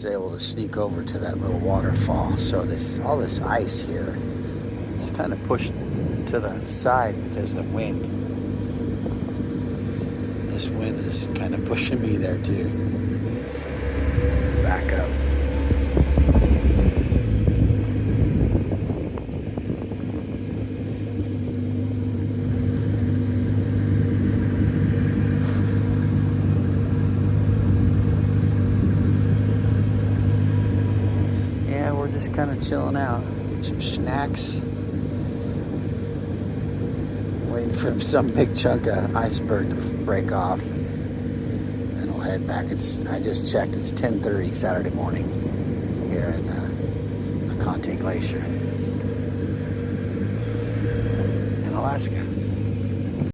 was able to sneak over to that little waterfall. So all this ice here is kind of pushed to the side because of the wind. This wind is kind of pushing me there too. Back up. Yeah, we're just kind of chilling out. Get some snacks. Waiting for some big chunk of iceberg to break off, and then we'll head back. I just checked. It's 10:30 Saturday morning here in the Conte Glacier in Alaska.